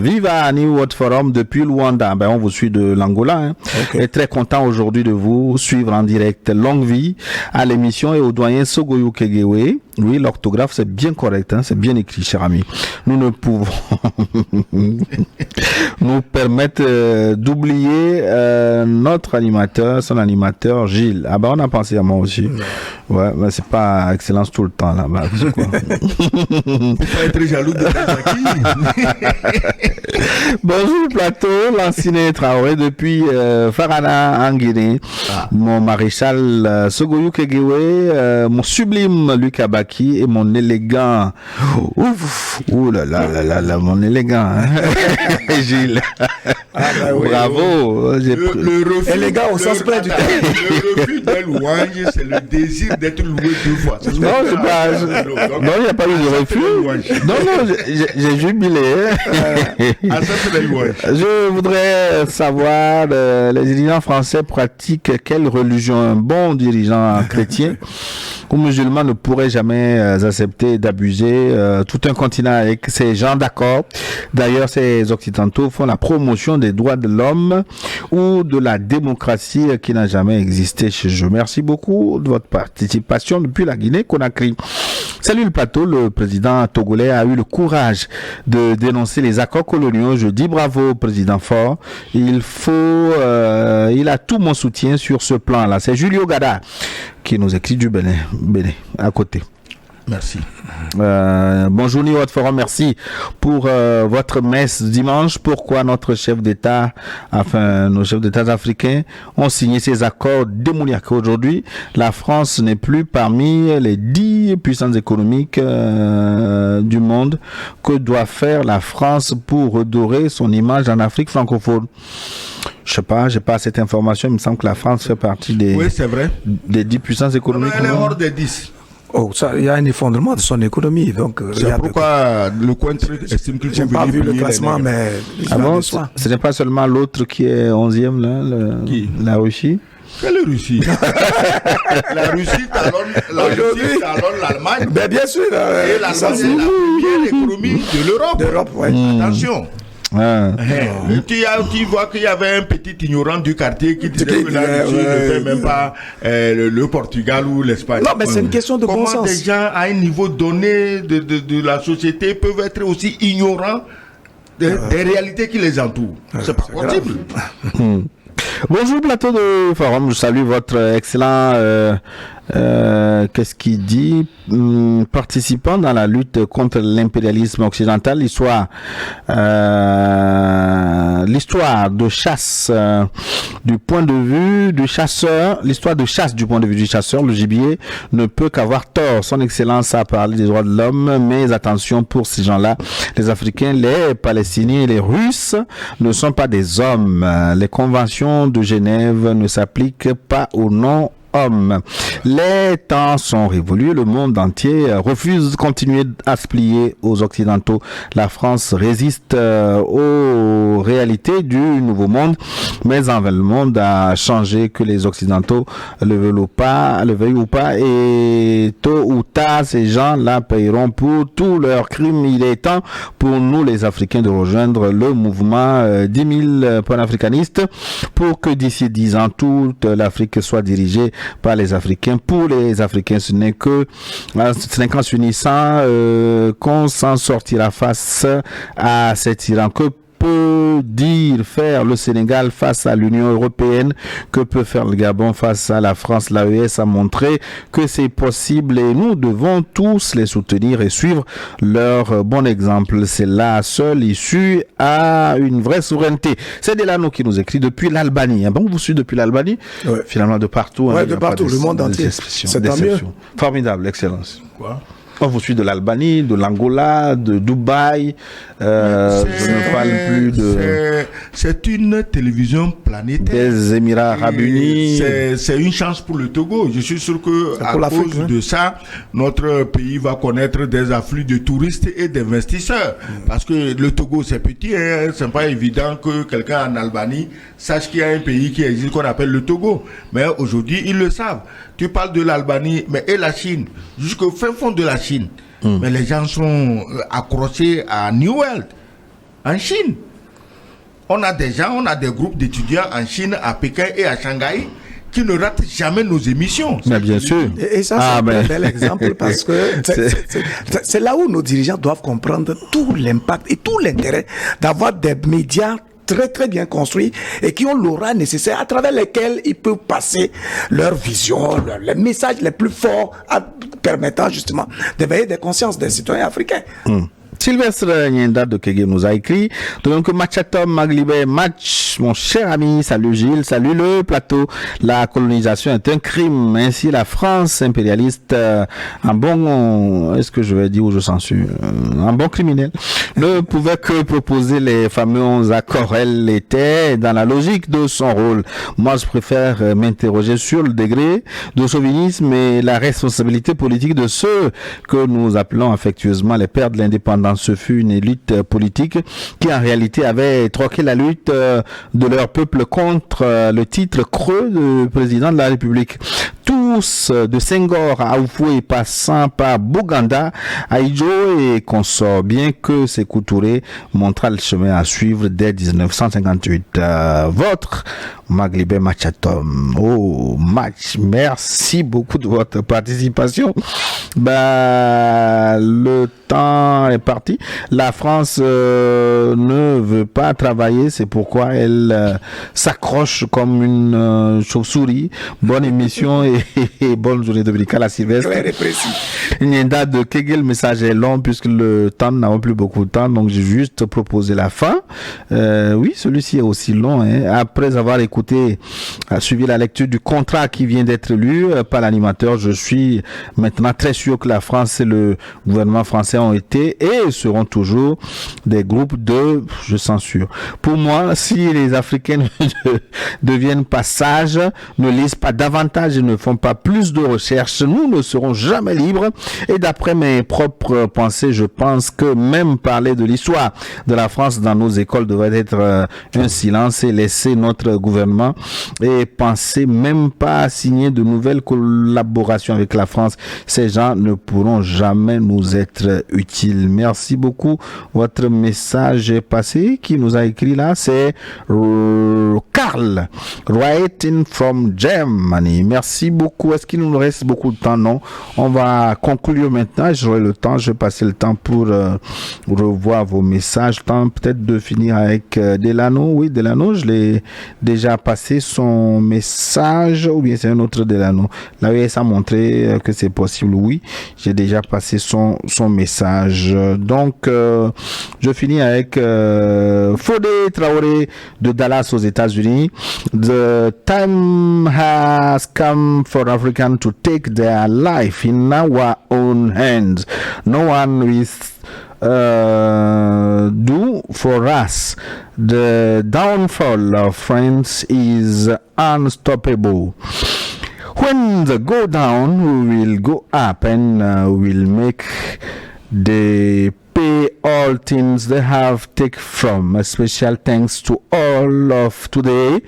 vive à New World Forum depuis Luanda. On vous suit de l'Angola. Et très content aujourd'hui de vous suivre en direct. Longue vie à l'émission et au doyen Sogoyou Kegewe. Oui, l'orthographe, c'est bien correct, c'est bien écrit, cher ami. Nous ne pouvons nous permettre d'oublier notre animateur, son animateur Gilles. On a pensé à moi aussi. Ouais, mais c'est pas excellence tout le temps là. C'est quoi? Faut pas être jaloux de Zaki. Bonjour plateau, Lanciné Traoré depuis Farana en Guinée. Mon maréchal Sogoyou Kegewe, mon sublime Luc Abaki et mon élégant. Ouh là là, mon élégant. Gilles. Bravo. Le refus, élégant au sens plein du terme. Le refus de louange, c'est le désir d'être loué deux fois. Non, c'est pas. Non, il n'y a pas eu de refus. Non, j'ai jubilé. Je voudrais savoir, les dirigeants français pratiquent quelle religion? Un bon dirigeant chrétien ou musulman ne pourrait jamais accepter d'abuser tout un continent avec ces gens d'accord. D'ailleurs, ces occidentaux font la promotion des droits de l'homme ou de la démocratie qui n'a jamais existé chez eux. Merci beaucoup de votre participation depuis la Guinée-Conakry. Salut le plateau, le président togolais a eu le courage de dénoncer les accords coloniaux. Je dis bravo au président Faure. Il a tout mon soutien sur ce plan-là. C'est Julio Gada qui nous écrit du Bénin, à côté. Merci. Bonjour New World Forum, merci pour votre messe dimanche. Pourquoi notre chef d'État, nos chefs d'État africains ont signé ces accords démoniaques aujourd'hui? La France n'est plus parmi les 10 puissances économiques du monde. Que doit faire la France pour redorer son image en Afrique francophone? Je sais pas, j'ai pas cette information. Il me semble que la France fait partie des 10 puissances économiques. Elle est hors des 10. Oh, ça, il y a un effondrement de son économie, donc. C'est pourquoi le coin estime qu'il faut pas vu le classement, mais. Ce n'est pas seulement l'autre qui est 11e là, la Russie. Quelle Russie? La Russie talonne l'Allemagne. Ben bien sûr. Et l'Allemagne est la première économie de l'Europe. Attention. Tu vois qu'il y avait un petit ignorant du quartier qui disait que la Russie ne fait même pas le Portugal ou l'Espagne. Non, mais c'est une question de bon sens. Comment des gens à un niveau donné de la société peuvent être aussi ignorants des réalités qui les entourent? C'est pas possible. Bonjour plateau de forum, je salue votre excellent Qu'est-ce qu'il dit? Participant dans la lutte contre l'impérialisme occidental, l'histoire de chasse du point de vue du chasseur, l'histoire de chasse du point de vue du chasseur, le gibier ne peut qu'avoir tort. Son Excellence a parlé des droits de l'homme, mais attention pour ces gens-là, les Africains, les Palestiniens et les Russes ne sont pas des hommes. Les conventions de Genève ne s'appliquent pas aux non-hommes. Les temps sont révolus, le monde entier refuse de continuer à se plier aux Occidentaux. La France résiste aux réalités du nouveau monde, mais en vain le monde a changé, que les Occidentaux le veuillent ou pas, et tôt ou tard, ces gens-là paieront pour tous leurs crimes. Il est temps pour nous, les Africains, de rejoindre le mouvement 10 000 panafricanistes pour que d'ici 10 ans, toute l'Afrique soit dirigée par les Africains, pour les Africains. Ce n'est qu'en s'unissant qu'on s'en sortira face à cet tyran. Que peut faire le Sénégal face à l'Union européenne? Que peut faire le Gabon face à la France? L'AES a montré que c'est possible et nous devons tous les soutenir et suivre leur bon exemple. C'est la seule issue à une vraie souveraineté. C'est Delano qui nous écrit depuis l'Albanie. Bon, vous suivez depuis l'Albanie? Ouais. Finalement, de partout. Ouais, de partout, le monde entier. C'est tant mieux. Formidable, excellence. Quoi? On vous suit de l'Albanie, de l'Angola, de Dubaï. Je ne parle plus de... C'est une télévision planétaire. Des Émirats Arabes Unis. C'est une chance pour le Togo. Je suis sûr que à cause de ça, notre pays va connaître des afflux de touristes et d'investisseurs. Parce que le Togo, c'est petit. Hein. C'est pas évident que quelqu'un en Albanie sache qu'il y a un pays qui existe qu'on appelle le Togo. Mais aujourd'hui, ils le savent. Tu parles de l'Albanie, mais et la Chine, jusqu'au fin fond de la Chine. Mais les gens sont accrochés à New World, en Chine. On a des groupes d'étudiants en Chine, à Pékin et à Shanghai qui ne ratent jamais nos émissions. Mais bien sûr. Et ça, c'est un bel exemple parce que c'est là où nos dirigeants doivent comprendre tout l'impact et tout l'intérêt d'avoir des médias très très bien construits et qui ont l'aura nécessaire à travers lesquels ils peuvent passer leur vision, les messages les plus forts permettant justement d'éveiller des consciences des citoyens africains. Sylvestre Nyenda de Kege nous a écrit. Donc, Machatom Maglibé, match, mon cher ami, salut Gilles, salut le plateau. La colonisation est un crime. Ainsi, la France impérialiste, un bon, est-ce que je vais dire ou je censure, un bon criminel, ne pouvait que proposer les fameux accords. Elle était dans la logique de son rôle. Moi, je préfère m'interroger sur le degré de chauvinisme et la responsabilité politique de ceux que nous appelons affectueusement les pères de l'indépendance. Ce fut une élite politique qui en réalité avait troqué la lutte de leur peuple contre le titre creux de président de la République. Tous, de Senghor à Oufoué, passant par Bouganda, Aïdjo et consorts, bien que Sékou Touré montra le chemin à suivre dès 1958. Votre Maglibé Machatom. Oh, match. Merci beaucoup de votre participation. Le temps est parti. La France ne veut pas travailler, c'est pourquoi elle s'accroche comme une chauve-souris. Bonne émission et bonne journée dominicale à Sylvestre. Clair et précis. Nyenda de Kegel, le message est long puisque le temps n'a plus beaucoup de temps, donc j'ai juste proposé la fin. Oui, celui-ci est aussi long. Hein. Après avoir suivi la lecture du contrat qui vient d'être lu par l'animateur, je suis maintenant très sûr que la France et le gouvernement français ont été et seront toujours des groupes de, je censure. Pour moi, si les Africains ne deviennent pas sages, ne lisent pas davantage et ne font pas plus de recherches, nous ne serons jamais libres. Et d'après mes propres pensées, je pense que même parler de l'histoire de la France dans nos écoles devrait être un silence et laisser notre gouvernement et penser même pas à signer de nouvelles collaborations avec la France. Ces gens ne pourront jamais nous être utiles. Merci beaucoup. Votre message est passé. Qui nous a écrit là? C'est Karl, writing from Germany. Merci beaucoup. Est-ce qu'il nous reste beaucoup de temps? Non. On va conclure maintenant. J'aurai le temps. Je vais passer le temps pour revoir vos messages. Temps peut-être de finir avec Delano. Oui, Delano, je l'ai déjà déjà passé son message ou bien c'est un autre Delano? Là, ça a montré que c'est possible. Oui, j'ai déjà passé son message. Donc, je finis avec Fodé Traoré de Dallas aux États-Unis. The time has come for Africans to take their life in our own hands. No one will do for us. The downfall of France is unstoppable. When they go down, we will go up and we'll make the pay all things they have take from. A special thanks to all of today.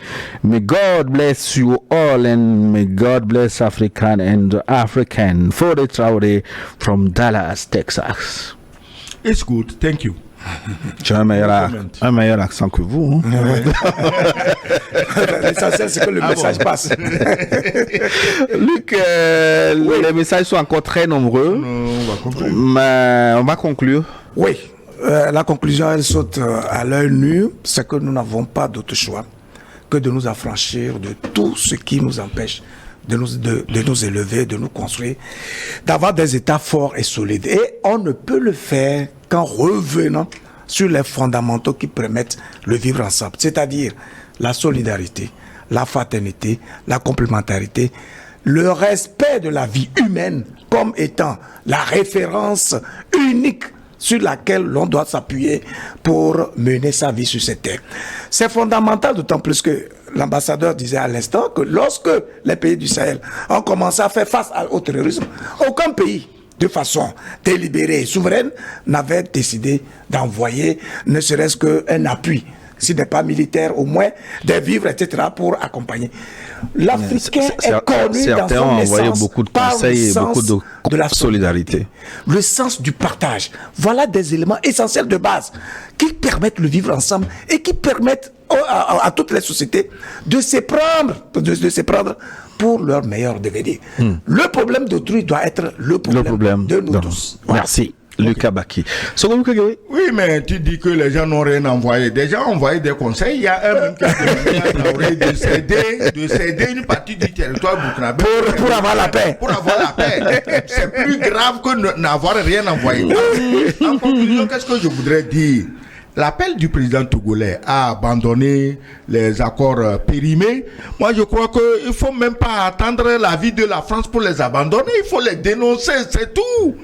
May God bless you all and may God bless African and African. Fodé Traoré from Dallas, Texas. It's good, thank you. Tu as un meilleur accent que vous. Hein? L'essentiel, c'est que le message passe. Luc, les messages sont encore très nombreux. On va conclure. Mais on va conclure. Oui, la conclusion, elle saute à l'œil nu, c'est que nous n'avons pas d'autre choix que de nous affranchir de tout ce qui nous empêche de nous élever, de nous construire, d'avoir des États forts et solides. Et on ne peut le faire qu'en revenant sur les fondamentaux qui permettent le vivre ensemble, c'est-à-dire la solidarité, la fraternité, la complémentarité, le respect de la vie humaine comme étant la référence unique sur laquelle l'on doit s'appuyer pour mener sa vie sur cette terre. C'est fondamental, d'autant plus que l'ambassadeur disait à l'instant que lorsque les pays du Sahel ont commencé à faire face au terrorisme, aucun pays, de façon délibérée et souveraine, n'avait décidé d'envoyer ne serait-ce qu'un appui, s'il n'est pas militaire, au moins des vivres, etc., pour accompagner. L'Africain est connu dans son essence beaucoup de par conseils le et beaucoup sens de la solidarité. Le sens du partage. Voilà des éléments essentiels de base qui permettent le vivre ensemble et qui permettent à toutes les sociétés de se prendre pour leur meilleur devenir. Le problème d'autrui doit être le problème de nous tous. Voilà. Merci. Lucas Baki. Oui, mais tu dis que les gens n'ont rien envoyé. Des gens ont envoyé des conseils. Il y a un même qui a demandé à Traoré de céder une partie du territoire burkinabé pour avoir la paix. Pour avoir la paix. C'est plus grave que n'avoir rien envoyé. En conclusion, qu'est-ce que je voudrais dire? L'appel du président togolais à abandonner les accords périmés, moi je crois qu'il ne faut même pas attendre l'avis de la France pour les abandonner. Il faut les dénoncer, c'est tout.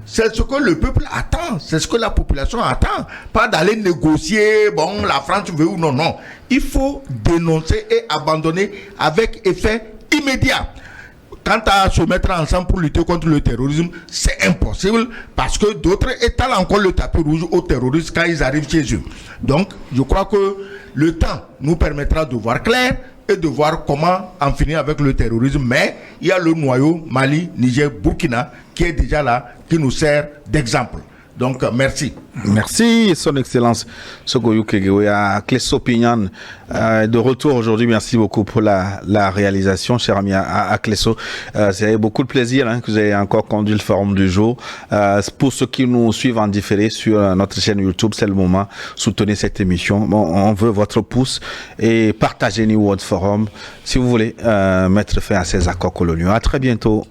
C'est ce que le peuple attend, c'est ce que la population attend. Pas d'aller négocier, bon, la France veut ou non, non. Il faut dénoncer et abandonner avec effet immédiat. Quant à se mettre ensemble pour lutter contre le terrorisme, c'est impossible parce que d'autres étalent encore le tapis rouge aux terroristes quand ils arrivent chez eux. Donc, je crois que le temps nous permettra de voir clair et de voir comment en finir avec le terrorisme. Mais il y a le noyau Mali, Niger, Burkina qui est déjà là, qui nous sert d'exemple. Donc, merci. Merci, Son Excellence Sogoyou Kegewe à Klesso Pignan. De retour aujourd'hui, merci beaucoup pour la réalisation, cher ami à Klesso. C'est beaucoup de plaisir que vous avez encore conduit le forum du jour. Pour ceux qui nous suivent en différé sur notre chaîne YouTube, c'est le moment. Soutenez cette émission. Bon, on veut votre pouce et partagez New World Forum si vous voulez mettre fin à ces accords coloniaux. À très bientôt.